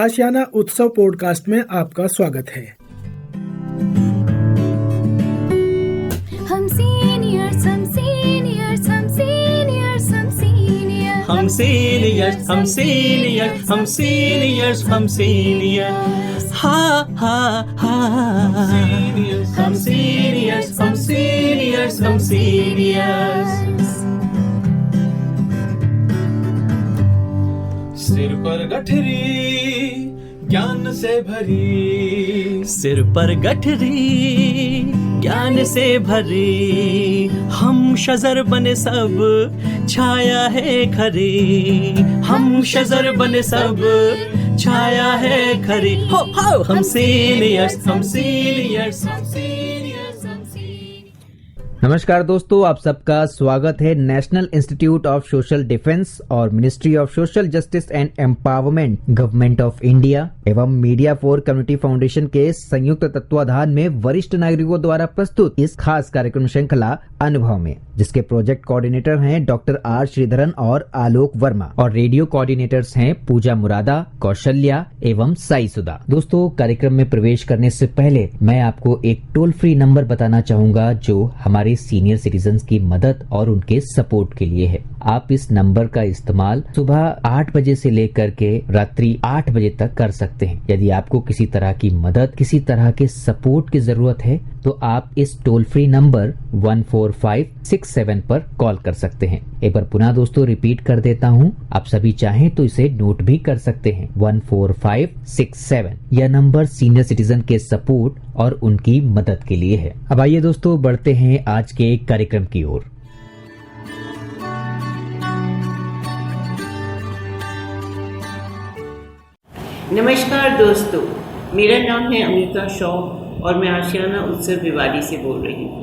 आशियाना उत्सव पॉडकास्ट में आपका स्वागत है। हम सीनियर्स हम सीनियर्स हम सीनियर्स हम सीनियर्स हम सीनियर्स हम सीनियर्स हम सीनियर्स हम सीनियर्स हा हा हा हम सीनियर्स हम सीनियर्स हम सीनियर्स। सिर पर गठरी ज्ञान से भरी, सिर पर गठरी ज्ञान से भरी, हम शजर बने सब छाया है खरी, हम शजर बने सब छाया है खरी। हो हम सीनियर्स हम सीनियर्स हम सीनियर्स हम सीनियर्स। नमस्कार दोस्तों, आप सबका स्वागत है National Institute of Social Defence और Ministry of Social Justice and Empowerment, Government of India एवं मीडिया फॉर कम्युनिटी फाउंडेशन के संयुक्त तत्वाधान में वरिष्ठ नागरिकों द्वारा प्रस्तुत इस खास कार्यक्रम श्रृंखला अनुभव में, जिसके प्रोजेक्ट कोऑर्डिनेटर हैं डॉक्टर आर श्रीधरन और आलोक वर्मा और रेडियो कोऑर्डिनेटर्स हैं पूजा मुरादा, कौशल्या एवं साई सुधा। दोस्तों, कार्यक्रम में प्रवेश करने से पहले मैं आपको एक टोल फ्री नंबर बताना चाहूंगा जो हमारे सीनियर सिटीजन्स की मदद और उनके सपोर्ट के लिए है। आप इस नंबर का इस्तेमाल सुबह 8 बजे से लेकर के रात्रि 8 बजे तक कर सकते हैं। यदि आपको किसी तरह की मदद, किसी तरह के सपोर्ट की जरूरत है तो आप इस टोल फ्री नंबर 14567 पर कॉल कर सकते हैं। एक बार पुनः दोस्तों रिपीट कर देता हूँ, आप सभी चाहें तो इसे नोट भी कर सकते हैं। 14567 यह नंबर सीनियर सिटीजन के सपोर्ट और उनकी मदद के लिए है। अब आइए दोस्तों बढ़ते हैं आज के कार्यक्रम की ओर। नमस्कार दोस्तों, मेरा नाम है अमिता शॉ और मैं आशियाना उत्सव भिवाड़ी से बोल रही हूँ।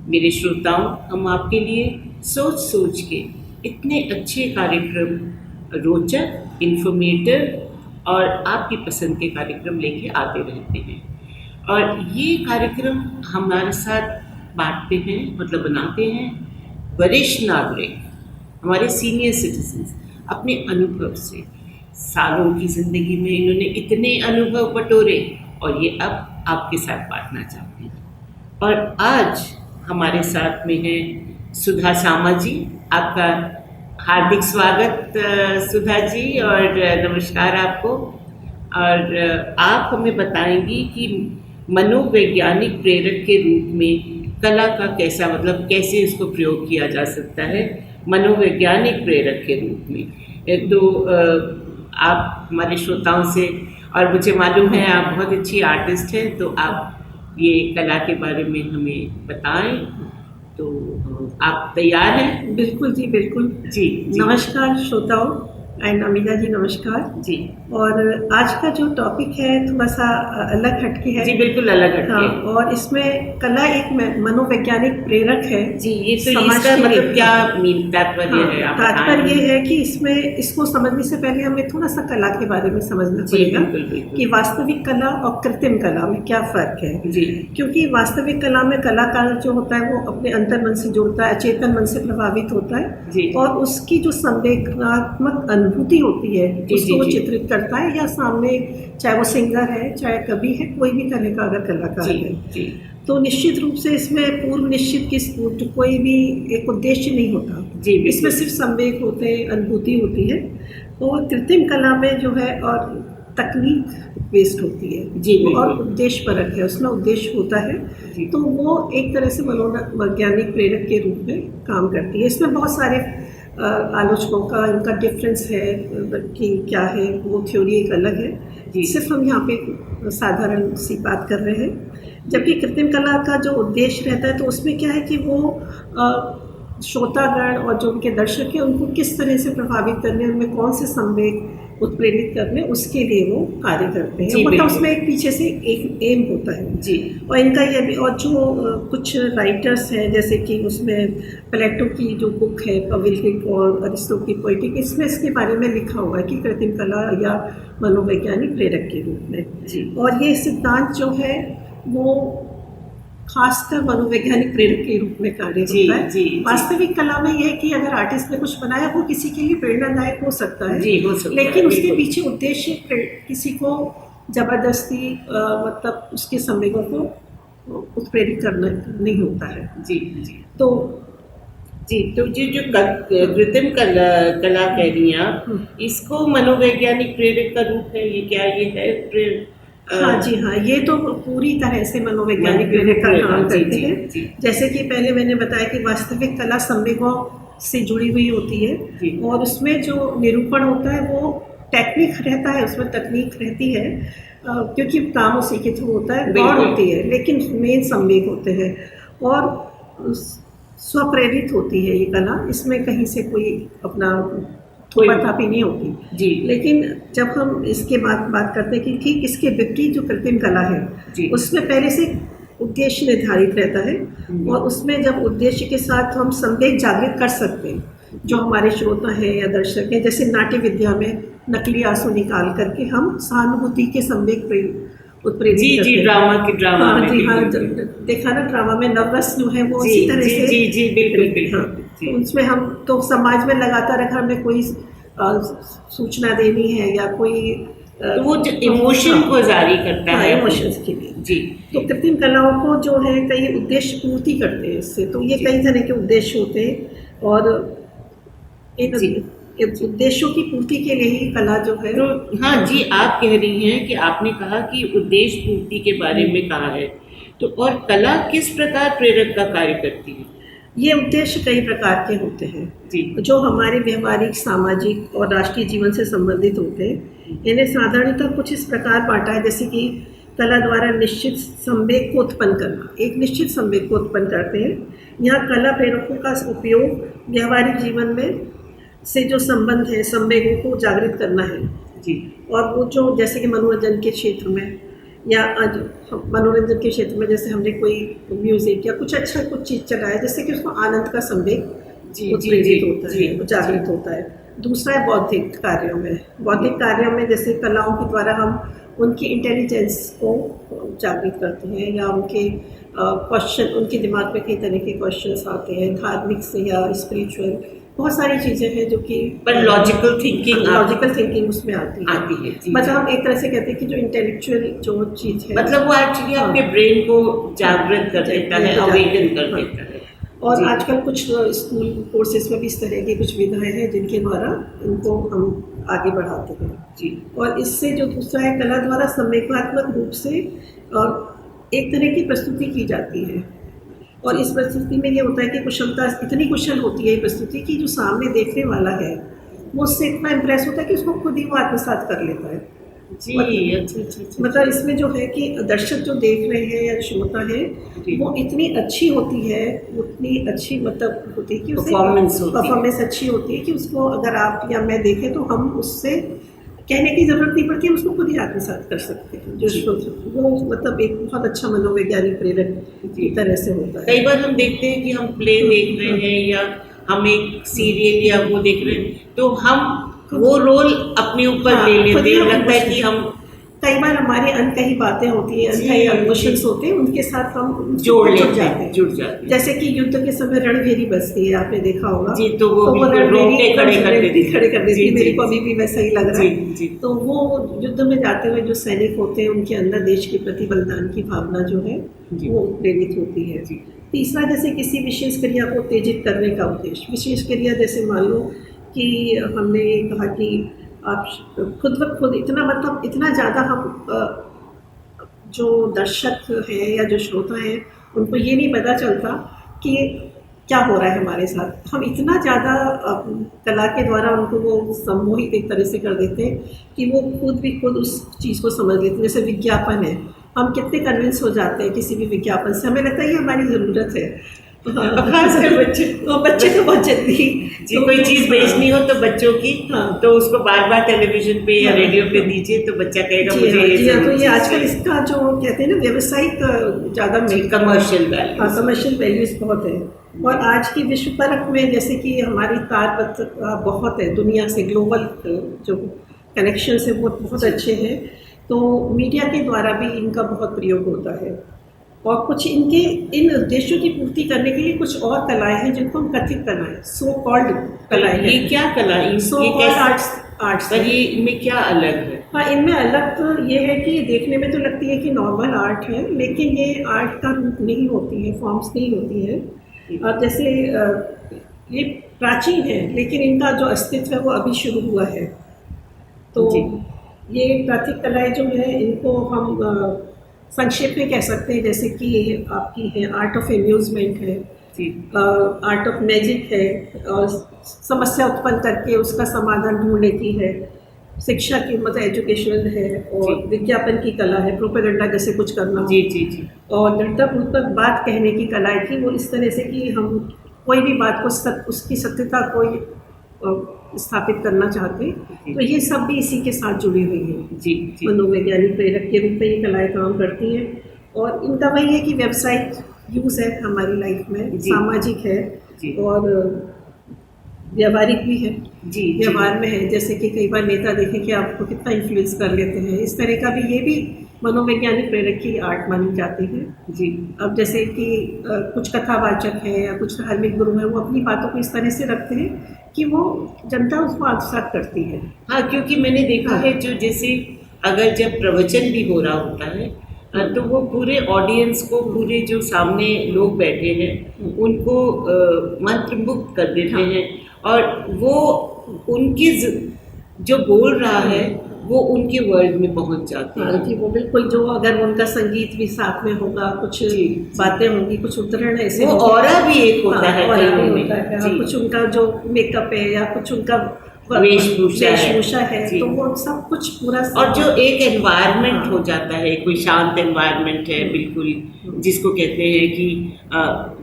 मेरे श्रोताओं, हम आपके लिए सोच सोच के इतने अच्छे कार्यक्रम, रोचक, इन्फॉर्मेटिव और आपकी पसंद के कार्यक्रम लेके आते रहते हैं। और ये कार्यक्रम हमारे साथ बांटते हैं, मतलब बनाते हैं वरिष्ठ नागरिक, हमारे सीनियर सिटीजन्स अपने अनुभव से। सालों की ज़िंदगी में इन्होंने इतने अनुभव बटोरे और ये अब आपके साथ बांटना चाहते हैं। और आज हमारे साथ में है सुधा सामा जी। आपका हार्दिक स्वागत सुधा जी, और नमस्कार आपको। और आप हमें बताएंगी कि मनोवैज्ञानिक प्रेरक के रूप में कला का कैसा, मतलब कैसे इसको प्रयोग किया जा सकता है मनोवैज्ञानिक प्रेरक के रूप में। तो आप हमारे श्रोताओं से, और मुझे मालूम है आप बहुत अच्छी आर्टिस्ट हैं, तो आप ये कला के बारे में हमें बताएं। तो आप तैयार हैं? बिल्कुल जी, बिल्कुल जी। नमस्कार श्रोताओं एंड अमीना जी, नमस्कार जी। और आज का जो टॉपिक है थोड़ा सा अलग हटके है जी, बिल्कुल अलग हटके। हाँ, और इसमें कला एक मनोवैज्ञानिक प्रेरक है जी। ये तो इसका मतलब क्या तात्पर्य है? तात्पर्य ये है कि इसमें इसको समझने से पहले हमें थोड़ा सा कला के बारे में समझना पड़ेगा कि वास्तविक कला और कृत्रिम कला में क्या फर्क है जी। क्योंकि वास्तविक कला में कलाकार जो होता है वो अपने अंतर मन से जुड़ता है, अचेतन मन से प्रभावित होता है जी। और उसकी जो संवेदनात्मक अनुभूति होती है उसको वो चित्रित करता है, या सामने चाहे वो सिंगर है, चाहे कवि है, कोई भी तरह का अगर कलाकार है। तो निश्चित रूप से इसमें पूर्व निश्चित कोई भी एक उद्देश्य नहीं होता जी। इसमें सिर्फ संवेग होते हैं, अनुभूति होती है। और कृत्रिम कला में जो है और तकनीक बेस्ड होती है जी, और उद्देश्य परक है, उसमें उद्देश्य होता है। तो वो एक तरह से मनोवैज्ञानिक प्रेरक के रूप में काम करती है। इसमें बहुत सारे आलोचकों का इनका डिफरेंस है कि क्या है, वो थ्योरी एक अलग है। सिर्फ हम यहाँ पे साधारण सी बात कर रहे हैं। जबकि कृत्रिम कला का जो उद्देश्य रहता है तो उसमें क्या है कि वो श्रोतागण और जो उनके दर्शक हैं उनको किस तरह से प्रभावित करने, उनमें कौन से संवेग उत्प्रेरित करने, उसके लिए वो कार्य करते हैं। मतलब उसमें एक पीछे से एक एम होता है जी। और इनका ये भी, और जो कुछ राइटर्स हैं जैसे कि उसमें प्लेटो की जो बुक है पविलिक और अरिस्टो की पोएटिक, इसमें इसके बारे में लिखा हुआ है कि कृत्रिम कला या मनोवैज्ञानिक प्रेरक के रूप में जी। और ये सिद्धांत जो है वो खासकर मनोवैज्ञानिक प्रेरक के रूप में कार्य जी, होता है। जी, जी। वास्तविक कला में यह है कि अगर आर्टिस्ट ने कुछ बनाया वो किसी के लिए प्रेरणादायक हो सकता है, जी, हो सकता है, लेकिन उसके बिल्कुल। पीछे उद्देश्य किसी को जबरदस्ती मतलब उसके संवेगों को उत्प्रेरित करना नहीं होता है। जी जी तो जी, तो जो कृत्रिम कला कह रही हैं आप, इसको मनोवैज्ञानिक प्रेरक का रूप है, ये क्या ये है हाँ जी हाँ, ये तो पूरी तरह से मनोवैज्ञानिक प्रेरक का काम जी, करते जी, हैं। जी। जैसे कि पहले मैंने बताया कि वास्तविक कला संवेगों से जुड़ी हुई होती जी। है और उसमें जो निरूपण होता है वो टेक्निक रहता है, उसमें तकनीक रहती है, क्योंकि काम उसी के थ्रू होता है, गौर बिल्कुल। होती है, लेकिन मेन संवेग होते हैं और स्वप्रेरित होती है ये कला। इसमें कहीं से कोई अपना थोपाथापी नहीं होती। जी। लेकिन जब हम इसके बाद बात करते हैं कि ठीक इसके विपरीत जो कृत्रिम कला जी। है उसमें पहले से उद्देश्य निर्धारित रहता है और उसमें जब उद्देश्य के साथ हम संवेग जागृत कर सकते हैं, जो हमारे श्रोता हैं या दर्शक हैं, जैसे नाट्य विद्या में नकली आंसू निकाल करके हम सहानुभूति के संवेग उत्प्रेरित जी करते जी हैं। ड्रामा हाँ में जी हाँ, बिल्कुल। देखा ना ड्रामा में नवरस जो है वो जी, इसी तरह जी, से जी, जी, बिल्कुल, बिल्कुल, हाँ, जी। तो उसमें हम तो समाज में लगातार अगर हमें कोई सूचना देनी है या कोई तो वो इमोशन को जारी करता है, इमोशंस के लिए। जी। तो कृत्रिम कलाओं को जो है कई उद्देश्य पूर्ति करते हैं इससे, तो ये कई तरह के उद्देश्य होते हैं और इन उद्देश्यों की पूर्ति के लिए ही कला जो है। तो हाँ जी, आप कह रही हैं कि आपने कहा कि उद्देश्य पूर्ति के बारे में कहा है, तो और कला किस प्रकार प्रेरक का कार्य करती है? ये उद्देश्य कई प्रकार के होते हैं जी। जो हमारे व्यवहारिक, सामाजिक और राष्ट्रीय जीवन से संबंधित होते हैं। इन्हें साधारणतः कुछ इस प्रकार बांटा है, जैसे कि कला द्वारा निश्चित संवेग को उत्पन्न करना, एक निश्चित संवेग को उत्पन्न करते हैं। यहाँ कला प्रेरकों का उपयोग व्यवहारिक जीवन में से जो संबंध है, संवेगों को जागृत करना है जी। और वो जो जैसे कि मनोरंजन के क्षेत्र में या मनोरंजन के क्षेत्र में जैसे हमने कोई म्यूजिक या कुछ अच्छा कुछ चीज़ चलाया जिससे कि उसको आनंद का संवेग उत्प्रेरित होता है, जागृत होता है। दूसरा है बौद्धिक कार्यों में। बौद्धिक कार्यों में जैसे कलाओं के द्वारा हम उनकी इंटेलिजेंस को जागृत करते हैं या उनके क्वेश्चन, उनके दिमाग में कई तरह के क्वेश्चंस आते हैं, धार्मिक से या स्पिरिचुअल, बहुत सारी चीज़ें हैं जो कि पर लॉजिकल थिंकिंग उसमें आती है। जी, मतलब हम एक तरह से कहते हैं कि जो इंटेलेक्चुअल जो चीज़ है, मतलब वो एक्चुअली आपके ब्रेन को जागृत कर देता है, अवेकन कर देता है। और जी। आजकल कुछ स्कूल कोर्सेज में भी इस तरह की कुछ विधाएं हैं जिनके द्वारा इनको हम आगे बढ़ाते हैं। जी। और इससे जो दूसरा है, कला द्वारा संवेगात्मक रूप से एक तरह की प्रस्तुति की जाती है और इस प्रस्तुति में ये होता है कि कुशलता, इतनी कुशल होती है प्रस्तुति की जो सामने देखने वाला है वो उससे इतना इम्प्रेस होता है कि उसको खुद ही वो आत्मसात कर लेता है। जी, अच्छा। मतलब इसमें जो है कि दर्शक जो देख रहे हैं या श्रोता है जी। वो इतनी अच्छी होती है, उतनी अच्छी मतलब होती है कि परफॉर्मेंस अच्छी होती है कि उसको अगर आप या मैं देखें तो हम उससे कहने की जरूरत नहीं पड़ती, हम उसको खुद ही आत्मसात कर सकते हैं। जो श्रोता वो मतलब एक बहुत अच्छा मनोवैज्ञानिक प्रेरक की तरह से होता है। कई बार हम देखते हैं कि हम प्ले देख रहे हैं या हम एक सीरियल या वो देख रहे हैं तो हम वो रोल अपने ऊपर ले लेते हैं, लगता है कि हम कई बार हमारी अनकही बातें होती हैं, अनकही इमोशंस होते हैं, उनके साथ हम जुड़ जाते हैं। हैं। जैसे कि युद्ध के समय रणभेरी बजती है, आपने देखा होगा जी, तो वो रणभेरी खड़े कर देती है। मेरे को अभी भी वैसा ही लग रहा है। जी। तो वो युद्ध में जाते हुए जो सैनिक होते हैं उनके अंदर देश के प्रति बलिदान की भावना जो है वो प्रेरित होती है। तीसरा, जैसे किसी विशेष क्रिया को उत्तेजित करने का उद्देश्य। विशेष क्रिया जैसे मान लो कि हमने कहा कि आप खुद ब खुद इतना ज़्यादा हम जो दर्शक हैं या जो श्रोता हैं उनको ये नहीं पता चलता कि क्या हो रहा है हमारे साथ। हम इतना ज़्यादा कला के द्वारा उनको वो सम्मोहित एक तरह से कर देते हैं कि वो खुद उस चीज़ को समझ लेते हैं। जैसे विज्ञापन है, हम कितने कन्विंस हो जाते हैं किसी भी विज्ञापन से, हमें लगता है ये हमारी ज़रूरत है। खासकर बच्चे तो बहुत जल्दी जी कोई चीज़ बेचनी हो तो बच्चों की, तो उसको बार बार टेलीविजन पे या रेडियो पे दीजिए तो बच्चा कहेगा मुझे ये। तो ये आजकल इसका जो कहते हैं ना व्यावसायिक ज़्यादा कमर्शियल वैल्यूज बहुत है। और आज की विश्व परख में जैसे कि हमारी तारपत्र बहुत है, दुनिया से ग्लोबल जो कनेक्शन है वो बहुत अच्छे हैं, तो मीडिया के द्वारा भी इनका बहुत प्रयोग होता है। और कुछ इनके इन उद्देश्यों की पूर्ति करने के लिए कुछ और कलाएं हैं जिनको हम कथित कलाएं, सो कॉल्ड कलाएं हैं। ये क्या कला, सो ये कॉल्ड कैसे, आर्ट्स पर ये इनमें क्या अलग है? हाँ, इनमें अलग तो ये है कि देखने में तो लगती है कि नॉर्मल आर्ट है, लेकिन ये आर्ट का रूप नहीं होती है, फॉर्म्स नहीं होती है। अब जैसे ये प्राचीन है, लेकिन इनका जो अस्तित्व है वो अभी शुरू हुआ है। तो ये प्राचीन कलाएं जो है इनको हम संक्षेप में कह सकते हैं, जैसे कि आपकी है आर्ट ऑफ एम्यूजमेंट है, आर्ट ऑफ मैजिक है, और समस्या उत्पन्न करके उसका समाधान ढूंढने की है, शिक्षा की मतलब एजुकेशनल है, और विज्ञापन की कला है, प्रोपेगेंडा जैसे कुछ करना। जी जी जी। और दृढ़तापूर्वक बात कहने की कला थी वो, इस तरह से कि हम कोई भी बात को उसकी सत्यता को स्थापित करना चाहते हैं। तो ये सब भी इसी के साथ जुड़ी हुई है। जी। मनोवैज्ञानिक प्रेरक के रूप में ये कलाएं काम करती हैं, और इनका वही है कि व्यावसायिक यूज़ है हमारी लाइफ में, सामाजिक है और व्यवहारिक भी है। व्यवहार में है, जैसे कि कई बार नेता देखें कि आपको कितना इन्फ्लुएंस कर लेते हैं, इस तरह का भी ये भी मनोवैज्ञानिक प्रेरक की आर्ट मानी जाती है। जी। अब जैसे कि कुछ कथावाचक है या कुछ धार्मिक गुरु हैं, वो अपनी बातों को इस तरह से रखते हैं कि वो जनता उसको आत्मसात करती है। हाँ, क्योंकि मैंने देखा है जो जैसे अगर जब प्रवचन भी हो रहा होता है तो वो पूरे ऑडियंस को, पूरे जो सामने लोग बैठे हैं उनको मंत्रमुग्ध कर देते हैं, और वो उनके जो बोल रहा है वो उनके वर्ल्ड में पहुंच जाते हैं। जी, वो बिल्कुल, जो अगर उनका संगीत भी साथ में होगा, कुछ बातें होंगी, कुछ उदाहरण ऐसे वो ऑरा भी एक होता है, कुछ उनका जो मेकअप है या कुछ उनका वेशभूषा है, तो वो सब कुछ पूरा, और जो एक एनवायरनमेंट हो जाता है, कोई शांत एनवायरनमेंट है बिल्कुल, जिसको कहते हैं कि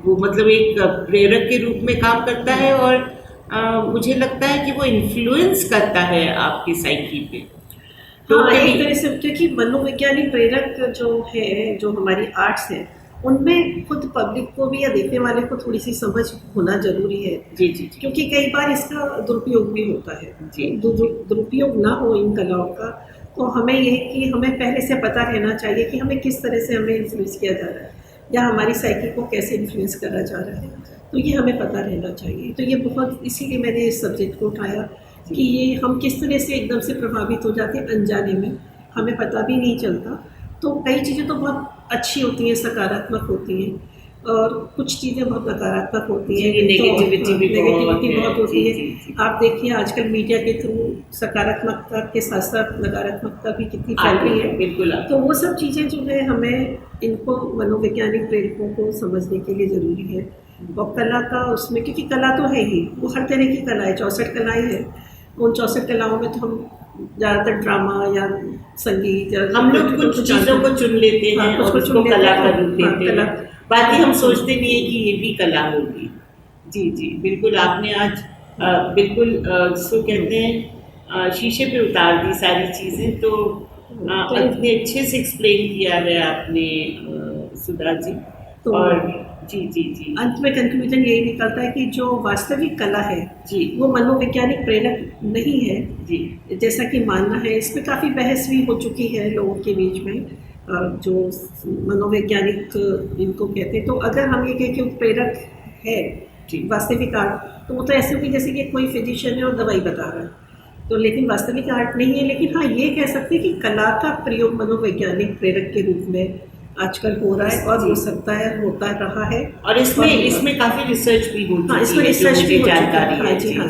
वो मतलब एक प्रेरक के रूप में काम करता है, और मुझे लगता है कि वो इन्फ्लुएंस करता है आपकी साइकी पे। तो एक तरह से, क्योंकि मनोवैज्ञानिक प्रेरक जो है, जो हमारी आर्ट्स है, उनमें खुद पब्लिक को भी या देखने वाले को थोड़ी सी समझ होना जरूरी है। जी। क्योंकि कई बार इसका दुरुपयोग भी होता है। दुरुपयोग ना हो इन कलाओं का, तो हमें ये कि हमें पहले से पता रहना चाहिए कि हमें किस तरह से हमें इन्फ्लुएंस किया जा रहा है, या हमारी साइकी को कैसे इन्फ्लुएंस करा जा रहा है, तो ये हमें पता रहना चाहिए। तो ये बहुत, इसीलिए मैंने इस सब्जेक्ट को उठाया कि ये हम किस तरह से एकदम से प्रभावित हो जाते हैं अनजाने में, हमें पता भी नहीं चलता। तो कई चीज़ें तो बहुत अच्छी होती हैं, सकारात्मक होती हैं, और कुछ चीज़ें बहुत नकारात्मक होती हैं, नेगेटिविटी बहुत होती है। आप देखिए आजकल मीडिया के थ्रू सकारात्मकता के साथ साथ नकारात्मकता भी कितनी फैल रही है। बिल्कुल। तो वो सब चीज़ें जो है हमें इनको मनोवैज्ञानिक प्रेरकों को समझने के लिए ज़रूरी है। और कला का उसमें, क्योंकि कला तो है ही, वो हर तरह की कला है, 64 कलाएँ हैं। उन 64 कलाओं में तो हम ज़्यादातर ड्रामा या संगीत, या हम लोग कुछ चीज़ों को चुन लेते हैं और उसको कला का रूप देते हैं, बाकी हम सोचते नहीं है कि ये भी कला होगी। जी, बिल्कुल। आपने आज बिल्कुल जिसको कहते हैं शीशे पे उतार दी सारी चीज़ें, तो इतने अच्छे से एक्सप्लेन किया है आपने सुधा जी। तो और जी। अंत में कंक्लूजन यही निकलता है कि जो वास्तविक कला है वो मनोवैज्ञानिक प्रेरक नहीं है, जैसा कि मानना है। इस पर काफ़ी बहस भी हो चुकी है लोगों के बीच में, जो मनोवैज्ञानिक इनको कहते हैं। तो अगर हम ये कहें कि प्रेरक है वास्तविक आर्ट, तो वो तो ऐसे हुई जैसे कि कोई फिजिशियन है और दवाई बता रहा है, तो लेकिन वास्तविक आर्ट नहीं है। लेकिन हाँ, ये कह सकते हैं कि कला का प्रयोग मनोवैज्ञानिक प्रेरक के रूप में आजकल हो रहा है, और हो सकता है, होता रहा है। और इसमें काफ़ी रिसर्च भी होती है, इसमें रिसर्च भी जानकारी है।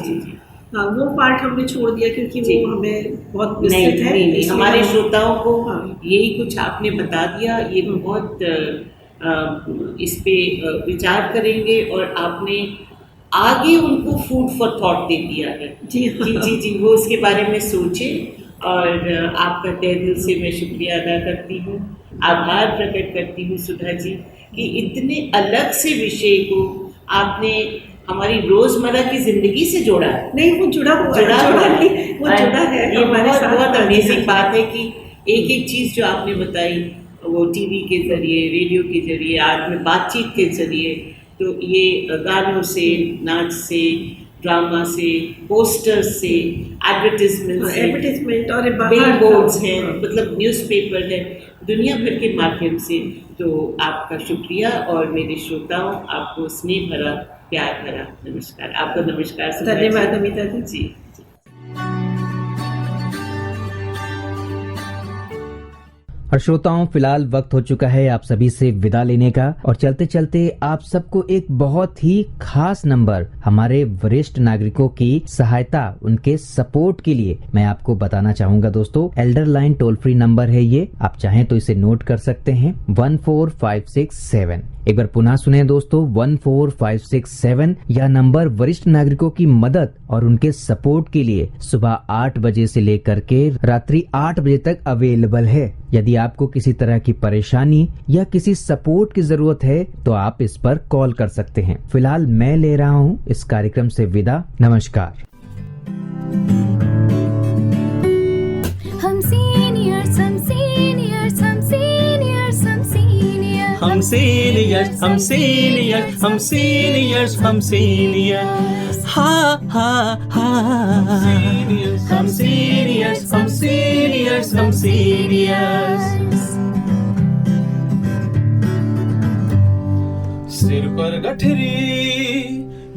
हाँ, वो पार्ट हमने छोड़ दिया क्योंकि वो हमें बहुत विस्तृत है। नहीं, हमारे श्रोताओं को यही कुछ आपने बता दिया, ये बहुत इस पे विचार करेंगे, और आपने आगे उनको फूड फॉर थॉट दे दिया है। जी, वो उसके बारे में सोचें। और आपका तहे दिल से मैं शुक्रिया अदा करती हूँ, आभार प्रकट करती हूँ सुधा जी, कि इतने अलग से विषय को आपने हमारी रोजमर्रा की जिंदगी से जोड़ा है। नहीं, वो जुड़ा है। ये बहुत अमेजिंग बात है कि एक एक चीज़ जो आपने बताई, वो टीवी के जरिए, रेडियो के जरिए, आज में बातचीत के जरिए, तो ये गानों से, नाच से, ड्रामा से, पोस्टर्स से, एडवर्टीजमेंट से, एडवर्टीजमेंट और बिल बोर्ड्स हैं, मतलब न्यूज़पेपर है, दुनिया भर के माध्यम से। तो आपका शुक्रिया और मेरे श्रोताओं आपको स्नेह भरा, प्यार भरा नमस्कार। आपको नमस्कार। धन्यवाद अमिता जी। जी। और श्रोताओं, फिलहाल वक्त हो चुका है आप सभी से विदा लेने का, और चलते चलते आप सबको एक बहुत ही खास नंबर हमारे वरिष्ठ नागरिकों की सहायता, उनके सपोर्ट के लिए मैं आपको बताना चाहूंगा दोस्तों। Elder line toll free number है ये, आप चाहें तो इसे नोट कर सकते हैं, 14567। एक बार पुनः सुने दोस्तों, 14567। यह नंबर वरिष्ठ नागरिकों की मदद और उनके सपोर्ट के लिए सुबह 8 बजे से लेकर के रात्रि 8 बजे तक अवेलेबल है। यदि आपको किसी तरह की परेशानी या किसी सपोर्ट की जरूरत है तो आप इस पर कॉल कर सकते हैं। फिलहाल मैं ले रहा हूं इस कार्यक्रम से विदा। नमस्कार। हम सीनियर्स, हम सीनियर्स, हम सीनियर्स, हम सीनियर्स, हम सीनियर्स, हम सीनियर्स, हम सीनियर्स, हम सीनियर्स, हा हा हा, हम सीनियर्स, हम सीनियर्स, हम सीनियर्स। सिर पर गठरी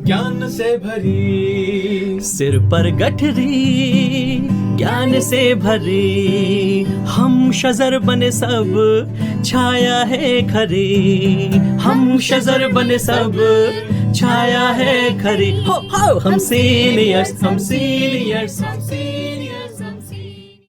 ज्ञान से भरी, सिर पर गठरी ज्ञान से भरी, हम शजर बने सब छाया है खरी, हम शजर बने सब छाया है खरी, हो हम सीनियर्स, हम सीनियर्स, हम सीनियर्स।